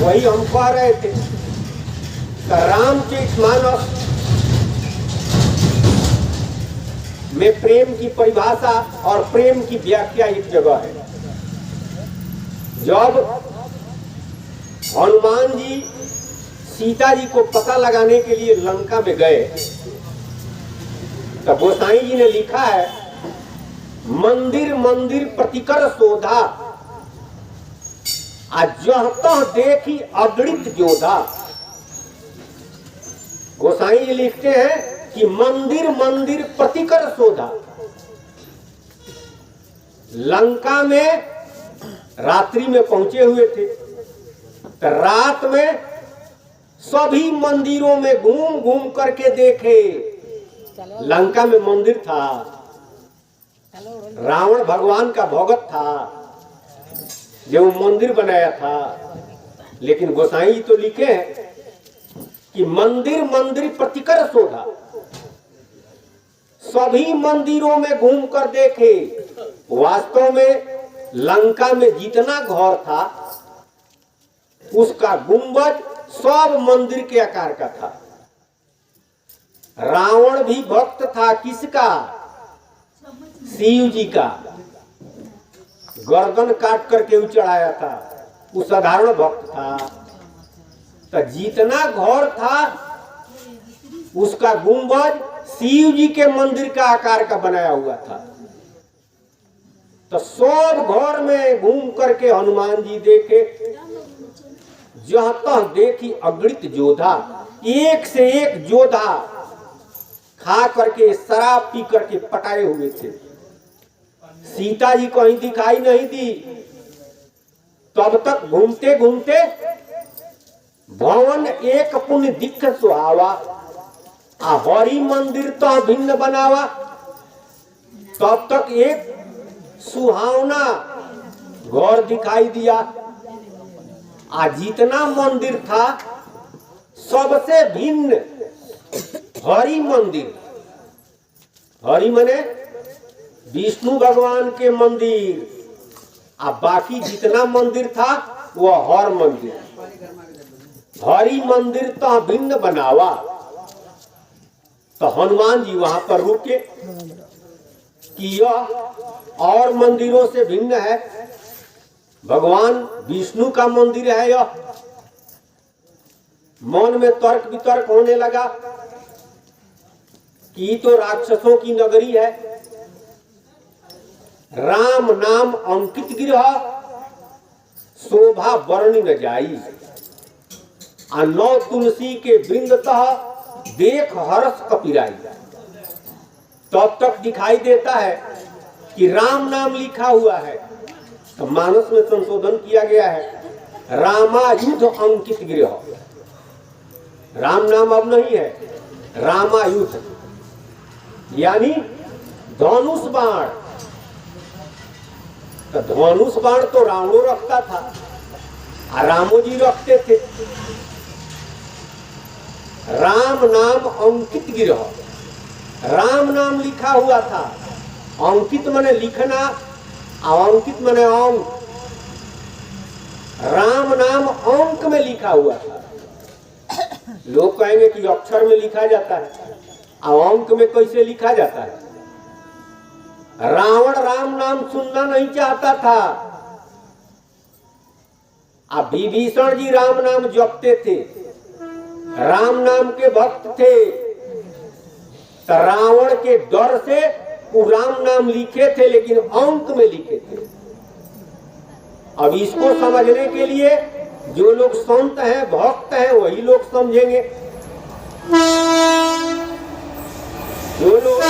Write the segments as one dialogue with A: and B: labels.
A: वही हम कह रहे थे। रामचरितमानस में प्रेम की परिभाषा और प्रेम की व्याख्या एक जगह है। जब हनुमान जी सीता जी को पता लगाने के लिए लंका में गए तो गोसाई जी ने लिखा है, मंदिर मंदिर प्रतिकर शोधा, जह तह देखी अगणित जोधा। गोसाई जी लिखते हैं कि मंदिर मंदिर प्रतिकर शोधा। लंका में रात्रि में पहुंचे हुए थे तो रात में सभी मंदिरों में घूम घूम करके देखे। लंका में मंदिर था, रावण भगवान का भगत था जो मंदिर बनाया था। लेकिन गोसाई जी तो लिखे हैं कि मंदिर मंदिर प्रतिकर शोधा, सभी मंदिरों में घूम कर देखे। वास्तव में लंका में जितना घर था उसका गुंबद सब मंदिर के आकार का था। रावण भी भक्त था किसका? शिव जी का। गर्दन काट करके चढ़ाया था, वो साधारण भक्त था। तो जितना घर था उसका गुंबद शिव जी के मंदिर का आकार का बनाया हुआ था। तो सब घर में घूम करके हनुमान जी देखे, जहाँ तह देखी अगणित जोधा, एक से एक जोधा खा करके शराब पी करके पटाए हुए थे। सीता जी कहीं दिखाई नहीं दी। तब तक घूमते घूमते भवन एक पुण्य दिख सुहावा, हरि मंदिर तो भिन्न बनावा। तब तक एक सुहावना घर दिखाई दिया। जितना मंदिर था सबसे भिन्न हरि मंदिर। हरि माने विष्णु भगवान के मंदिर, बाकी जितना मंदिर था वह हर मंदिर। हरि मंदिर तो भिन्न बनावा। तो हनुमान जी वहां पर रुके कि यह और मंदिरों से भिन्न है, भगवान विष्णु का मंदिर है यह। मन में तर्क वितर्क होने लगा कि तो राक्षसों की नगरी है। राम नाम अंकित गृह, शोभा वर्णि न जाई। नौ तुलसी के वृंदतः देख हर्ष कपिराई। तब तक दिखाई देता है कि राम नाम लिखा हुआ है। तो मानस में संशोधन किया गया है, रामायुध अंकित गृह। राम नाम अब नहीं है, रामायुध यानी धनुष बाण। तो धनुष बाण तो रावणो रखता था, रामो जी रखते थे। राम नाम अंकित गिरह, राम नाम लिखा हुआ था। अंकित माने लिखना, अंकित माने अंक। राम नाम अंक में लिखा हुआ था। लोग कहेंगे कि अक्षर में लिखा जाता है, अंक में कैसे लिखा जाता है? रावण राम नाम सुनना नहीं चाहता था। अब विभीषण जी राम नाम जपते थे, राम नाम के भक्त थे। तो रावण के डर से वो राम नाम लिखे थे, लेकिन अंक में लिखे थे। अब इसको समझने के लिए जो लोग संत हैं, भक्त हैं, वही लोग समझेंगे। जो लोग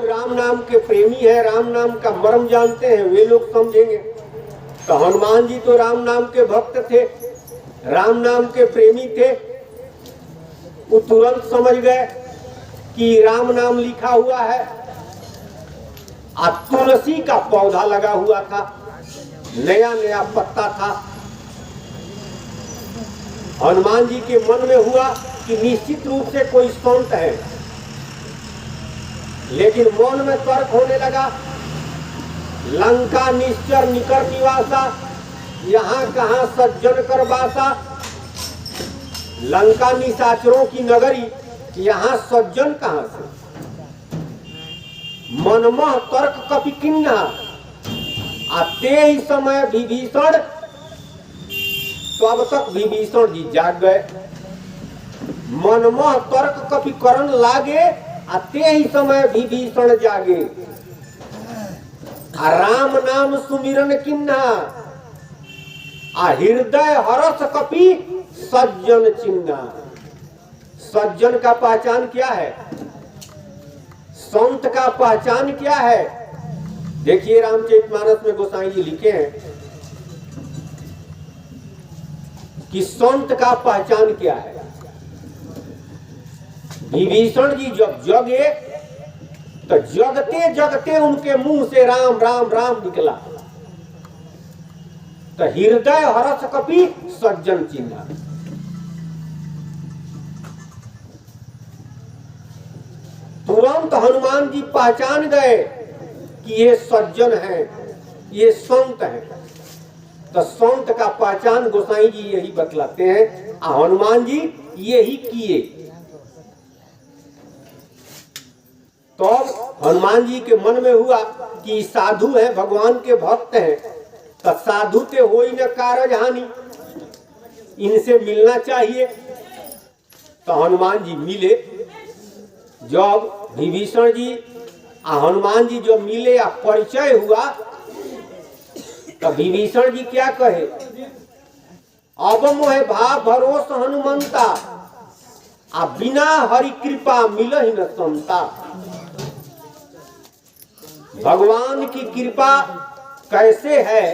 A: राम नाम के प्रेमी है, राम नाम का मर्म जानते हैं, वे लोग समझेंगे। तो हनुमान जी तो राम नाम के भक्त थे, राम नाम के प्रेमी थे। वो तुरंत समझ गए कि राम नाम लिखा हुआ है। तुलसी का पौधा लगा हुआ था, नया नया पत्ता था। हनुमान जी के मन में हुआ कि निश्चित रूप से कोई संत है, लेकिन मन में तर्क होने लगा, लंका निश्चर निकर निवासा, यहाँ कहाँ सज्जन कर बासा। लंका निशाचरों की नगरी, यहाँ सज्जन कहाँ से। मनमह तर्क कपि किन्ना, आते ही समय विभीषण, तो अब तक विभीषण जी जाग गए। मनमह तर्क कपि करन लागे, आते ही समय विभीषण जागे। राम नाम सुमिरन किन्ना, हृदय हरस कपि सज्जन चिन्ना। सज्जन का पहचान क्या है, संत का पहचान क्या है। देखिए रामचरितमानस में गोसाई जी लिखे हैं कि संत का पहचान क्या है। विभीषण जी जब जगे तो जगते जगते उनके मुंह से राम राम राम निकला, तो हृदय हरस कपि सज्जन चिन्हा। तुरंत हनुमान जी पहचान गए कि ये सज्जन है, ये संत है। तो संत का पहचान गोसाई जी यही बतलाते हैं, हनुमान जी यही किए। तो हनुमान जी के मन में हुआ कि साधु है, भगवान के भक्त हैं, तो साधु ते हो ही न कारज हानि, इनसे मिलना चाहिए। तो हनुमान जी मिले। जब विभीषण जी हनुमान जी जो मिले या परिचय हुआ, तो विभीषण जी क्या कहे, अब मोहे भाव भरोस हनुमंता, बिना हरि कृपा मिलहि न समता। भगवान की कृपा कैसे है,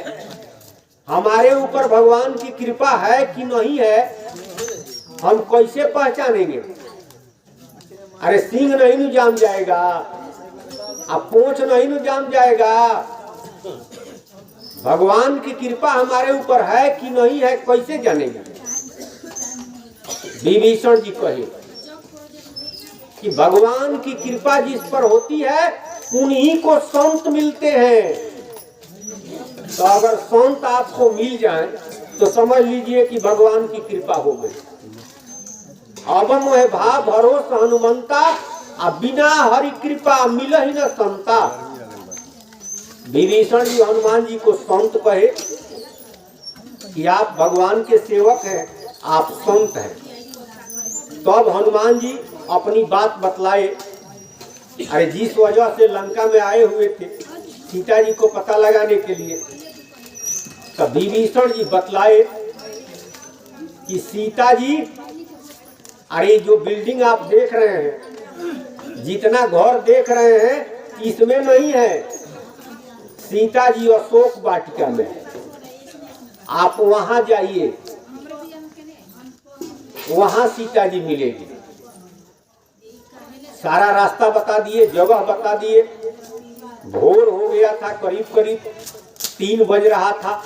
A: हमारे ऊपर भगवान की कृपा है कि नहीं है, हम कैसे पहचानेंगे। अरे सिंह नहीं न जाम जाएगा, अब पूंछ नहीं न जाम जाएगा। भगवान की कृपा हमारे ऊपर है कि नहीं है, कैसे जानेंगे। विभीषण जी कहे कि भगवान की कृपा जिस पर होती है उन्हीं को संत मिलते हैं। तो अगर संत आपको मिल जाए तो समझ लीजिए कि भगवान की कृपा हो गई। अब मोहे भाव भरोस हनुमंता, बिना हरि कृपा मिलहि न समता। विभीषण जी हनुमान जी को संत कहे कि आप भगवान के सेवक हैं, आप संत हैं। तो अब हनुमान जी अपनी बात बतलाए। अरे जिस वजह से लंका में आए हुए थे सीता जी को पता लगाने के लिए, तो विभीषण जी बतलाए कि सीता जी, अरे जो बिल्डिंग आप देख रहे हैं, जितना घर देख रहे हैं, इसमें नहीं है। सीता जी अशोक वाटिका में, आप वहां जाइए, वहां सीता जी मिलेगी। सारा रास्ता बता दिए, जगह बता दिए। भोर हो गया था, करीब करीब 3 बज रहा था।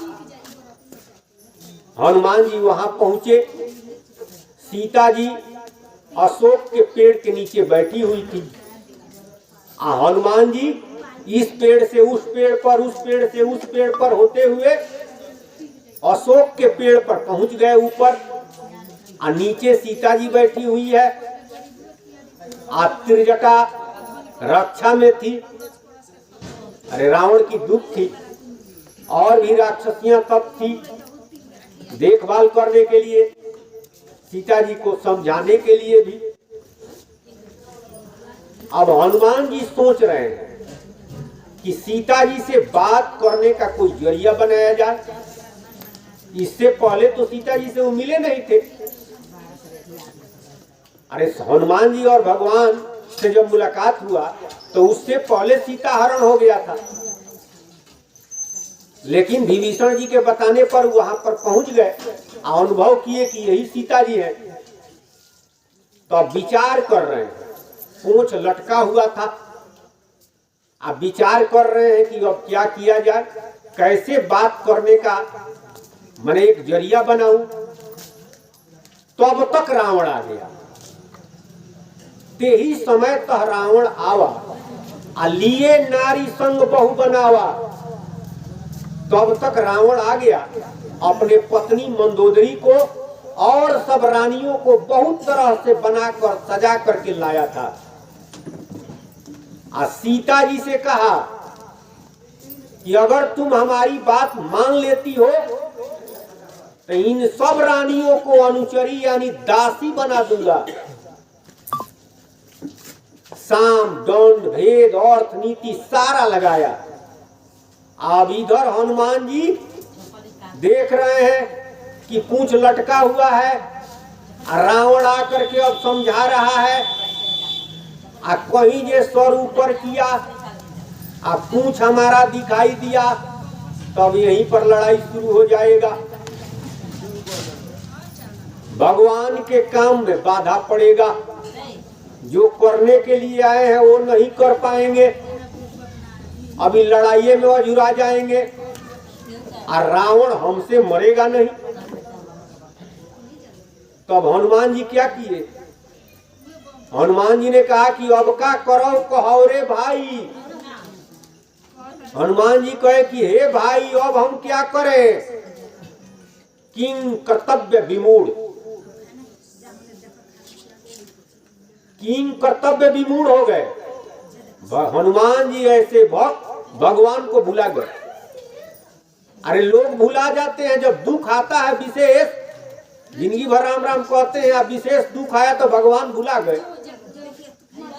A: हनुमान जी वहां पहुंचे। सीता जी अशोक के पेड़ के नीचे बैठी हुई थी। हनुमान जी इस पेड़ से उस पेड़ पर, उस पेड़ से उस पेड़ पर होते हुए अशोक के पेड़ पर पहुंच गए ऊपर। नीचे सीता जी बैठी हुई है। त्रिजटा रक्षा में थी। अरे रावण की दूत थी, और भी राक्षसियां तब थी देखभाल करने के लिए, सीता जी को समझाने के लिए भी। अब हनुमान जी सोच रहे हैं कि सीता जी से बात करने का कोई जरिया बनाया जाए। इससे पहले तो सीता जी से वो मिले नहीं थे। अरे हनुमान जी और भगवान से जब मुलाकात हुआ तो उससे पहले सीता हरण हो गया था, लेकिन विभीषण जी के बताने पर वहां पर पहुंच गए, अनुभव किए कि यही सीता जी है। तो अब विचार कर रहे हैं। पूंछ लटका हुआ था, आप विचार कर रहे हैं कि अब क्या किया जाए, कैसे बात करने का मैंने एक जरिया बनाऊं। तो अब तक रावण आ गया। ते ही समय तह रावण आवा, आ लिए नारी संग बहु बनावा। तो अब तक रावण आ गया, अपने पत्नी मंदोदरी को और सब रानियों को बहुत तरह से बनाकर सजा करके लाया था। सीता जी से कहा कि अगर तुम हमारी बात मान लेती हो तो इन सब रानियों को अनुचरी यानी दासी बना दूंगा। साम दंड भेद अर्थ नीति सारा लगाया। अब इधर हनुमान जी देख रहे हैं कि पूंछ लटका हुआ है, रावण आकर के अब समझा रहा है, कहीं जे सर ऊपर किया, पूंछ हमारा दिखाई दिया, तब यहीं पर लड़ाई शुरू हो जाएगा। भगवान के काम में बाधा पड़ेगा, जो करने के लिए आए हैं वो नहीं कर पाएंगे, अभी लड़ाई में अजुरा जाएंगे, और रावण हमसे मरेगा नहीं। तब हनुमान जी क्या किए? हनुमान जी ने कहा कि अब का करो कहो रे भाई। हनुमान जी कहे कि हे भाई अब हम क्या करें? किंग कर्तव्य विमूढ़, किंग कर्तव्य विमूढ़ हो गए। हनुमान जी ऐसे भगवान को भुला गए। अरे लोग भुला जाते हैं जब दुख आता है विशेष, जिंदगी भर राम राम कहते हैं, अब विशेष दुख आया तो भगवान भुला गए।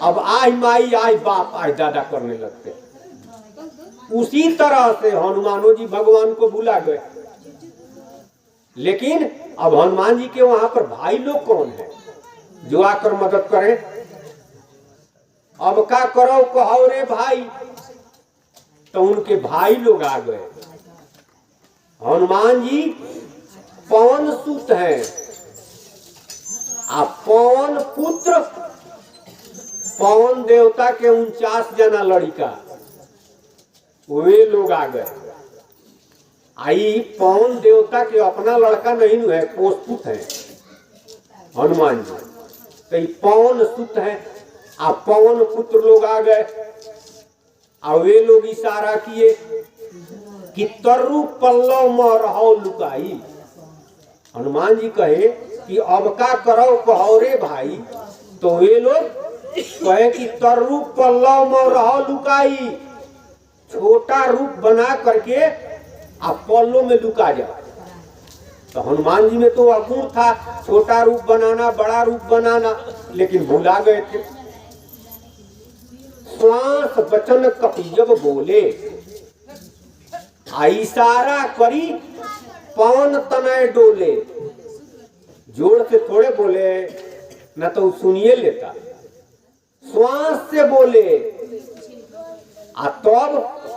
A: अब आई माई आई बाप आई दादा करने लगते। उसी तरह से हनुमानो जी भगवान को भुला गए। लेकिन अब हनुमान जी के वहां पर भाई लोग कौन है जो आकर मदद करें? अब का करो कहो रे भाई। तो उनके भाई लोग आ गए। हनुमान जी पवन सुत हैं, पवन पुत्र, पवन देवता के 49 जना लड़का, वे लोग आ गए। आई पवन देवता के अपना लड़का नहीं है, पोषपुत है हनुमान जी, तो पवन सुत है। पवन पुत्र लोग आ गए, वे लोग इशारा किए कि तरु पल्लव में रहो लुकाई। हनुमान जी कहे कि अब का करो कहो रे भाई। तो वे लोग कहे कि तरु पल्लव में रहो लुकाई, छोटा रूप बना करके आप पल्लो में लुका जाओ। तो हनुमान जी में तो अगुण था छोटा रूप बनाना, बड़ा रूप बनाना, लेकिन भुला गए थे। श्वास वचन कपि जब बोले, इशारा करी पवन तनय डोले। जोर से थोड़े बोले न तो सुनिए लेता, श्वास से बोले। तब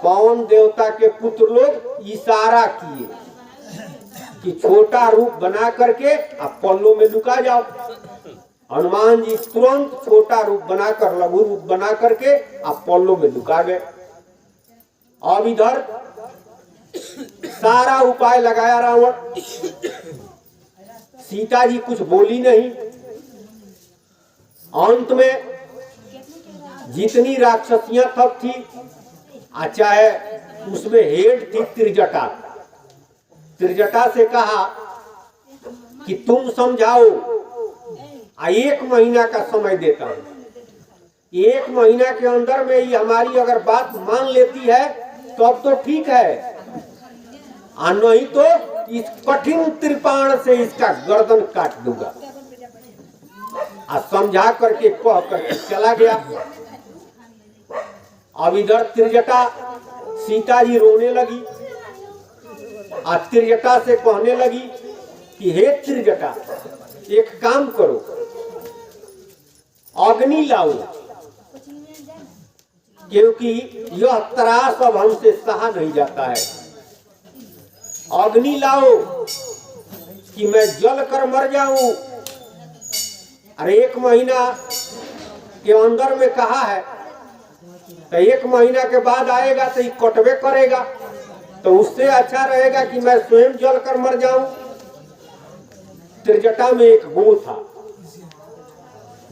A: पवन देवता के पुत्र लोग इशारा किए कि छोटा रूप बना करके आप पल्लों में लुका जाओ। हनुमान जी तुरंत छोटा रूप बनाकर, लघु रूप बना करके आप पल्लों में लुका गए। अब इधर सारा उपाय लगाया रावण, सीता जी कुछ बोली नहीं। अंत में जितनी राक्षसियां तब थी, चाहे उसमें हेड थी त्रिजटा, त्रिजटा से कहा कि तुम समझाओ, 1 महीना का समय देता हूं। 1 महीना के अंदर में ही हमारी अगर बात मान लेती है तो अब तो ठीक है, नहीं तो इस कठिन त्रिपाण से इसका गर्दन काट दूंगा। समझा करके कह करके चला गया। अब इधर त्रिजटा सीता जी रोने लगी, त्रिजटा से कहने लगी कि हे त्रिजटा, एक काम करो, अग्नि लाओ, क्योंकि यह त्रास अब हमसे सहा नहीं जाता है। अग्नि लाओ कि मैं जल कर मर जाऊं। अरे 1 महीना के अंदर में कहा है तो 1 महीना के बाद आएगा तो ये कटवे करेगा, तो उससे अच्छा रहेगा कि मैं स्वयं जल कर मर जाऊं। त्रिजटा में एक गुण था,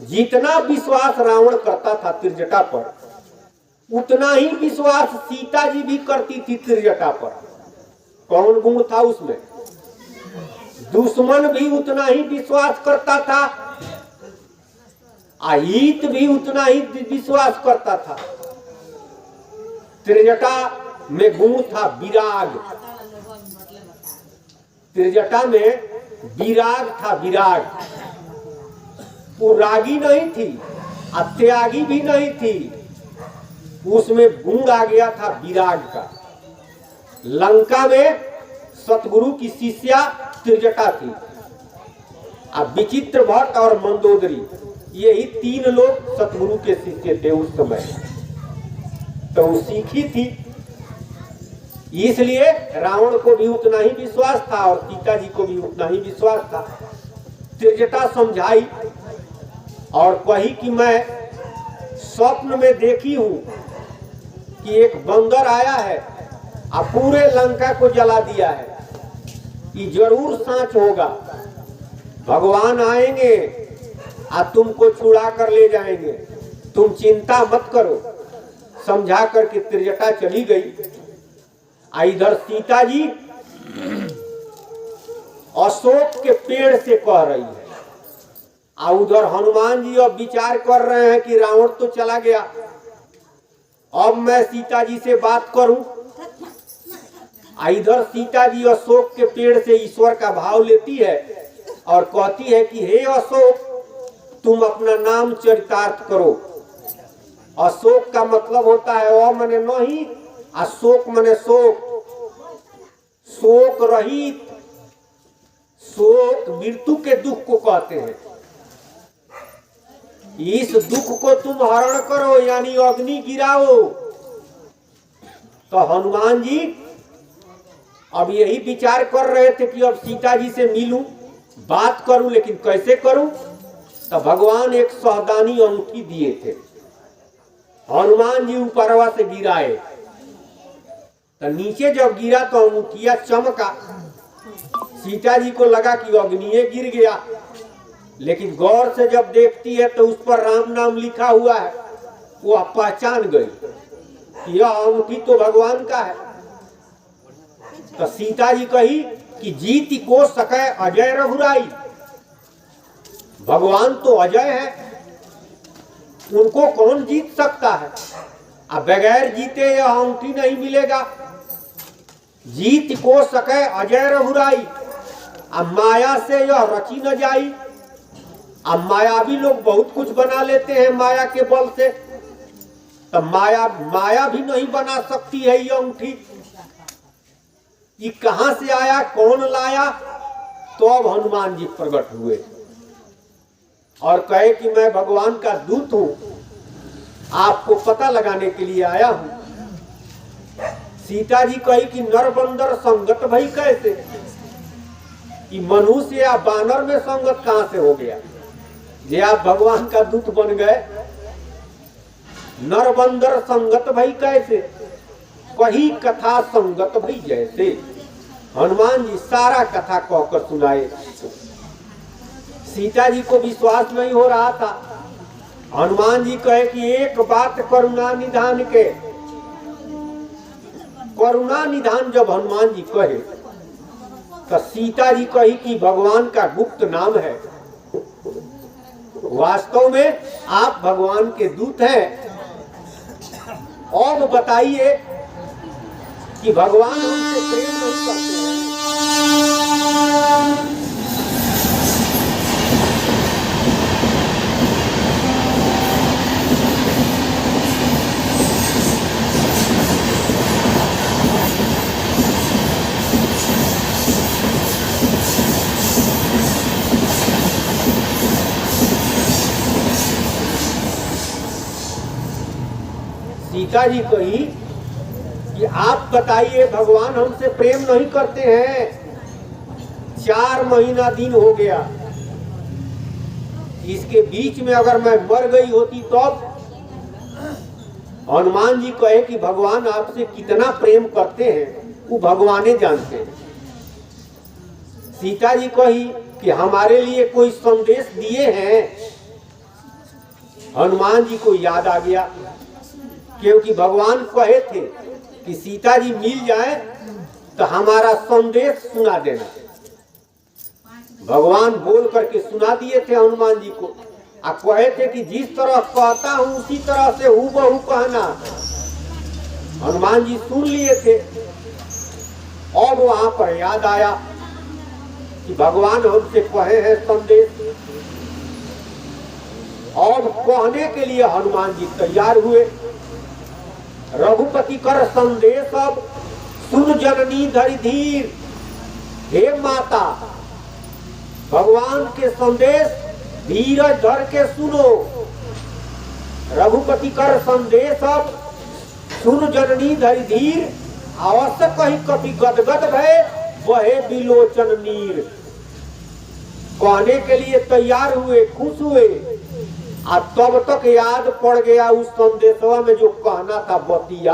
A: जितना विश्वास रावण करता था त्रिजटा पर, उतना ही विश्वास सीता जी भी करती थी त्रिजटा पर। कौन गुण था उसमें? दुश्मन भी उतना ही विश्वास करता था, हित भी उतना ही विश्वास करता था। त्रिजटा में गुण था विराग, त्रिजटा में विराग था, विराग। वो रागी नहीं थी, त्यागी भी नहीं थी, उसमें गुण आ गया था विराग का। लंका में सतगुरु की शिष्या त्रिजटा थी। अब विचित्र भट्ट और मंदोदरी, यही 3 लोग सतगुरु के शिष्य थे उस समय। तो वो सीखी थी, इसलिए रावण को भी उतना ही विश्वास था और सीता जी को भी उतना ही विश्वास था। त्रिजटा समझाई और कही कि मैं स्वप्न में देखी हूं कि एक बंदर आया है और पूरे लंका को जला दिया है, ये जरूर सांच होगा। भगवान आएंगे और तुमको छुड़ा कर ले जाएंगे, तुम चिंता मत करो। समझा करके त्रिजटा चली गई। इधर सीता जी अशोक के पेड़ से कह रही है, और उधर हनुमान जी अब विचार कर रहे हैं कि रावण तो चला गया, अब मैं सीता जी से बात करूं। इधर सीता जी अशोक के पेड़ से ईश्वर का भाव लेती है और कहती है कि हे अशोक, तुम अपना नाम चरितार्थ करो। अशोक का मतलब होता है मने नहीं, अशोक मने शोक, शोक रहित। शोक मृत्यु के दुख को कहते हैं। इस दुख को तुम हरण करो, यानी अग्नि गिराओ। तो हनुमान जी अब यही विचार कर रहे थे कि अब सीता जी से मिलूं, बात करूं, लेकिन कैसे करूं। तो भगवान एक सहदानी अंगूठी दिए थे, हनुमान जी ऊपरवा से गिराए, तो नीचे जब गिरा तो अंगूठिया चमका। सीता जी को लगा कि अग्नि गिर गया, लेकिन गौर से जब देखती है तो उस पर राम नाम लिखा हुआ है। वो पहचान गई कि यह अंगूठी तो भगवान का है। तो सीता जी कही कि जीत को सके अजय रघुराई, भगवान तो अजय है, उनको कौन जीत सकता है। अब बगैर जीते यह अंगूठी नहीं मिलेगा। जीत को सके अजय रघुराई, अब माया से यह रची न जाई। अब मायावी लोग बहुत कुछ बना लेते हैं माया के बल से, तो माया भी नहीं बना सकती है ये अंगूठी। ये कहां से आया, कौन लाया। तो अब हनुमान जी प्रकट हुए और कहे कि मैं भगवान का दूत हूं, आपको पता लगाने के लिए आया हूं। सीता जी कही कि नर बंदर संगत भई कैसे, कि मनुष्य या बानर में संगत कहां से हो गया जे आप भगवान का दूत बन गए। नर बंदर संगत भई कैसे, कही कथा संगत भई जैसे। हनुमान जी सारा कथा कहकर सुनाए। सीता जी को विश्वास नहीं हो रहा था। हनुमान जी कहे कि एक बात करुणा निधान के। करुणा निधान जब हनुमान जी कहे तो सीता जी कही कि भगवान का गुप्त नाम है, वास्तव में आप भगवान के दूत हैं। और बताइए कि भगवान हमसे प्रेम नहीं करते हैं। सीता जी कही कि आप बताइए भगवान हमसे प्रेम नहीं करते हैं। 4 महीना दिन हो गया, इसके बीच में अगर मैं मर गई होती हनुमान जी कहे कि भगवान आपसे कितना प्रेम करते हैं वो भगवान जानते हैं। सीता जी कही कि हमारे लिए कोई संदेश दिए हैं। हनुमान जी को याद आ गया, क्योंकि भगवान कहे थे कि सीता जी मिल जाए तो हमारा संदेश सुना देना। भगवान बोल करके सुना दिए थे हनुमान जी को, और कहे थे कि जिस तरह कहता हूं उसी तरह से हूबहू कहना। हनुमान जी सुन लिए थे। और वहां पर याद आया कि भगवान हमसे कहे हैं संदेश, और कहने के लिए हनुमान जी तैयार हुए। रघुपति कर संदेश अब सुन जननी धरि धीर। हे माता, भगवान के संदेश धीरज धर के सुनो। रघुपति कर संदेश अब सुन जननी धरि धीर। अवश्य कहीं कभी गदगद भय वहे बिलोचन नीर। कहने के लिए तैयार हुए, खुश हुए, और तब तक याद पड़ गया उस संदेशवा में जो कहना था बतिया।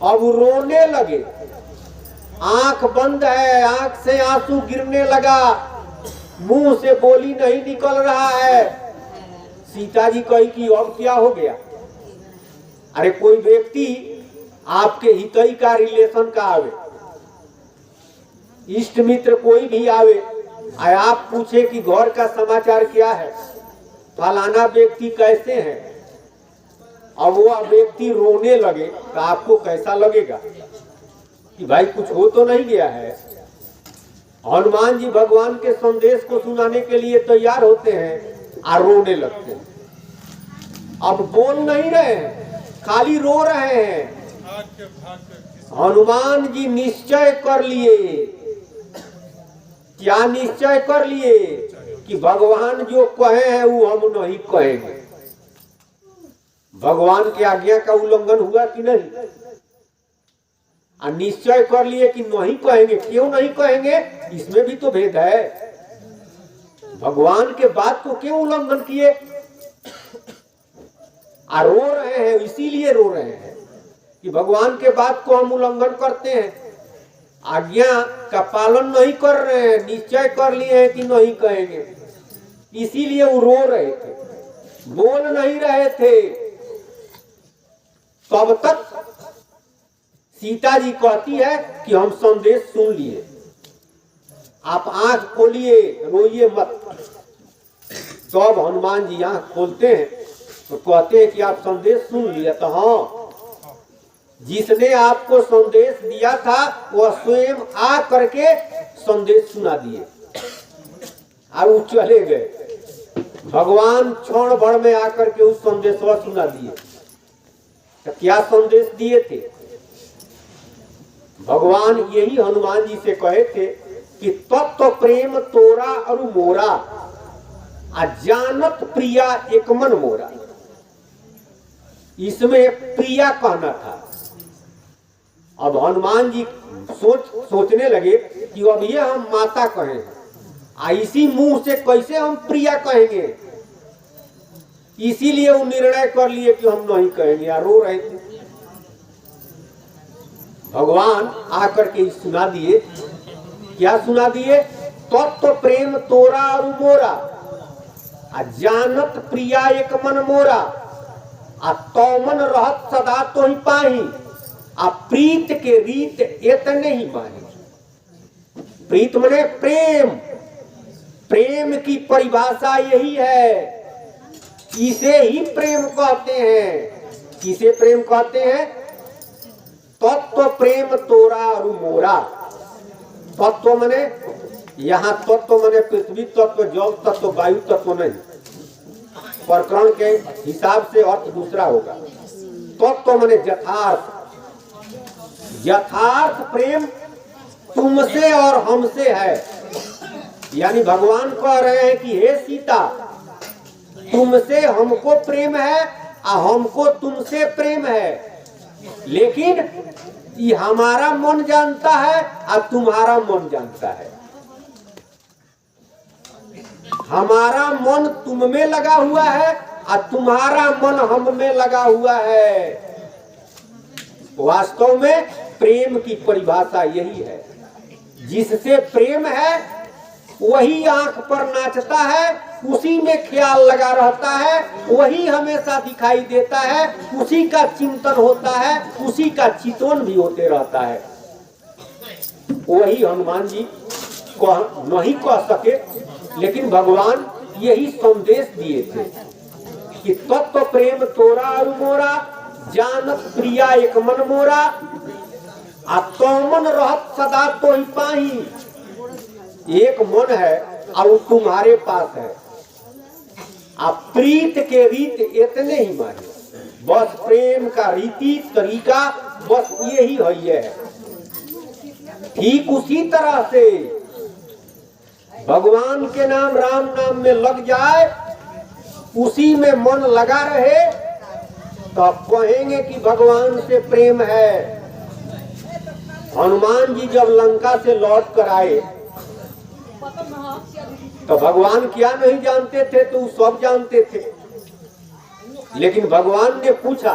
A: अब रोने लगे, आंख बंद है, आंख से आंसू गिरने लगा, मुंह से बोली नहीं निकल रहा है। सीता जी कही कि अब क्या हो गया? अरे कोई व्यक्ति आपके हितई का रिलेशन का आवे, इष्ट मित्र कोई भी आवे, आप पूछे कि घर का समाचार क्या है, फलाना व्यक्ति कैसे हैं, अब वो व्यक्ति रोने लगे तो आपको कैसा लगेगा कि भाई कुछ हो तो नहीं गया है? हनुमान जी भगवान के संदेश को सुनाने के लिए तैयार होते हैं और रोने लगते हैं। अब बोल नहीं रहे हैं, खाली रो रहे हैं। हनुमान जी निश्चय कर लिए। क्या निश्चय कर लिए? कि भगवान जो कहे हैं वो हम नहीं कहेंगे। भगवान की आज्ञा का उल्लंघन हुआ कि नहीं? निश्चय कर लिए कि नहीं कहेंगे। क्यों नहीं कहेंगे? इसमें भी तो भेद है। भगवान के बात को क्यों उल्लंघन किए? रो रहे हैं, इसीलिए रो रहे हैं कि भगवान के बात को हम उल्लंघन करते हैं, आज्ञा का पालन नहीं कर रहे हैं, निश्चय कर लिए हैं कि नहीं कहेंगे, इसीलिए वो रो रहे थे, बोल नहीं रहे थे। तब तक सीता जी कहती है कि हम संदेश सुन लिए, आप आंख खोलिए, रोइए मत। तो अब हनुमान जी आंख खोलते हैं तो कहते हैं कि आप संदेश सुन लिया। तो हाँ, जिसने आपको संदेश दिया था वह स्वयं आ करके संदेश सुना दिए और वो चले गए। भगवान क्षण भर में आकर के उस संदेश को सुना दिए। तो क्या संदेश दिए थे? भगवान यही हनुमान जी से कहे थे कि तत्व प्रेम तोरा और मोरा, जानत प्रिया एक मन मोरा। इसमें प्रिया कहना था। अब हनुमान जी सोचने लगे कि अब ये हम माता कहें, इसी मुंह से कैसे हम प्रिया कहेंगे? इसीलिए वो निर्णय कर लिए कि हम नहीं कहेंगे। यार रो रहे थे। भगवान आकर के सुना दिए। क्या सुना दिए? तत्व प्रेम तोरा और मोरा, जानत प्रिया एक मन मोरा, तो मन रहत सदा तो ही पाही, प्रीत के रीत एत नहीं माही। प्रीत मने प्रेम। प्रेम की परिभाषा यही है, इसे ही प्रेम कहते हैं। किसे प्रेम कहते हैं? तत्व प्रेम तोरा और मोरा। तत्व मने यहाँ तत्व मने पृथ्वी तत्व, जल तत्व, वायु तत्व नहीं। प्रकरण के हिसाब से अर्थ दूसरा होगा। तत्व मने यथार्थ। यथार्थ प्रेम तुमसे और हमसे है। यानी भगवान कह रहे हैं कि हे सीता, तुमसे हमको प्रेम है और हमको तुमसे प्रेम है, लेकिन ये हमारा मन जानता है और तुम्हारा मन जानता है। हमारा मन तुम में लगा हुआ है और तुम्हारा मन हम में लगा हुआ है। वास्तव में प्रेम की परिभाषा यही है, जिससे प्रेम है वही आंख पर नाचता है, उसी में ख्याल लगा रहता है, वही हमेशा दिखाई देता है, उसी का चिंतन होता है, उसी का चितवन भी होते रहता है। वही हनुमान जी नहीं कह सके, लेकिन भगवान यही संदेश दिए थे कि तत्व प्रेम तोरा और मोरा, जानत प्रिया एक मन मोरा, आ तो मन रहत सदा तो ही पाही। एक मन है और वो तुम्हारे पास है, आप प्रीत के रीत इतने ही माने, बस प्रेम का रीति तरीका बस यही है। ठीक उसी तरह से भगवान के नाम राम नाम में लग जाए, उसी में मन लगा रहे, तो आप कहेंगे कि भगवान से प्रेम है। हनुमान जी जब लंका से लौट कर आए तो भगवान क्या नहीं जानते थे, तो वो सब जानते थे। लेकिन भगवान ने पूछा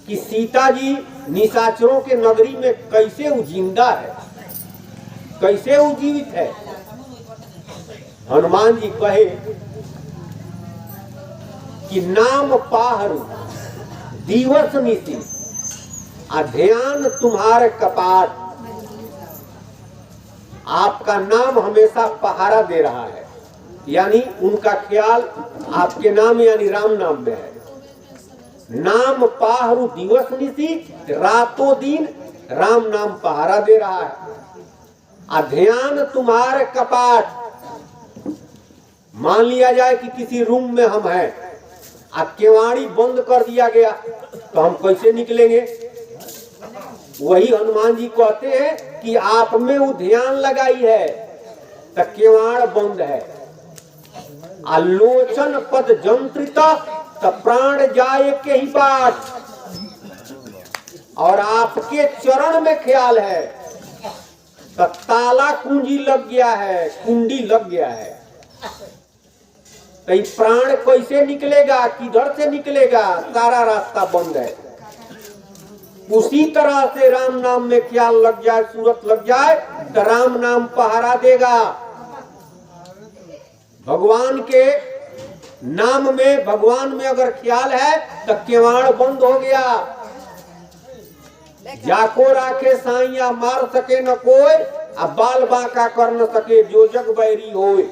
A: कि सीता जी निशाचरों के नगरी में कैसे वो जिंदा है, कैसे वो जीवित है। हनुमान जी कहे कि नाम पाहरु दिवस निशि, ध्यान तुम्हारे कपाट। आपका नाम हमेशा पहारा दे रहा है, यानी उनका ख्याल आपके नाम यानी राम नाम में है। नाम पाहरु दिवस निशि, रातों दिन राम नाम पहारा दे रहा है। ध्यान तुम्हारे कपाट। मान लिया जाए कि किसी रूम में हम हैं, केवाड़ी बंद कर दिया गया, तो हम कैसे निकलेंगे? वही हनुमान जी कहते हैं कि आप में वो ध्यान लगाई है, तो केवाड़ बंद है। आलोचन पद जंत्रित, तो प्राण जाए के ही बाट। और आपके चरण में ख्याल है, तो ताला कुंजी लग गया है, कुंडी लग गया है। तो प्राण कैसे निकलेगा, किधर से निकलेगा? सारा रास्ता बंद है। उसी तरह से राम नाम में ख्याल लग जाए, सूरत लग जाए, तो राम नाम पहारा देगा। भगवान के नाम में, भगवान में अगर ख्याल है तो केवाड़ बंद हो गया। जाको राखे साइया मार सके न कोई, अब बाल बांका कर न सके जो जग बैरी होए।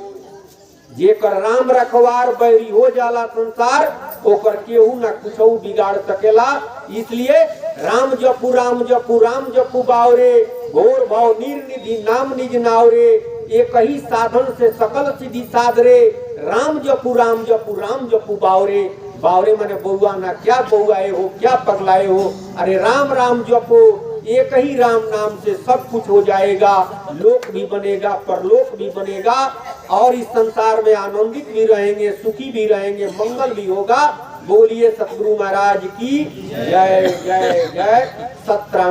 A: जेकर राम रखवार बैरी हो जाला संसार, ओकर केहू न कुछऊ बिगाड़ सकेला। इसलिए राम जपू राम जपू राम जपू बावरे, घोर भाव निर्निधि नाम निज नावरे। एक ही साधन से सकल सिद्धि साधरे, राम जपू राम जपू राम जपू बावरे। बावरे माने बउआ ना, क्या बउआए हो, क्या पगलाए हो? अरे राम राम जपो, एक ही राम नाम से सब कुछ हो जाएगा। लोक भी बनेगा, परलोक भी बनेगा, और इस संसार में आनंदित भी रहेंगे, सुखी भी रहेंगे, मंगल भी होगा। बोलिए सतगुरु महाराज की जय जय जय। सतराम।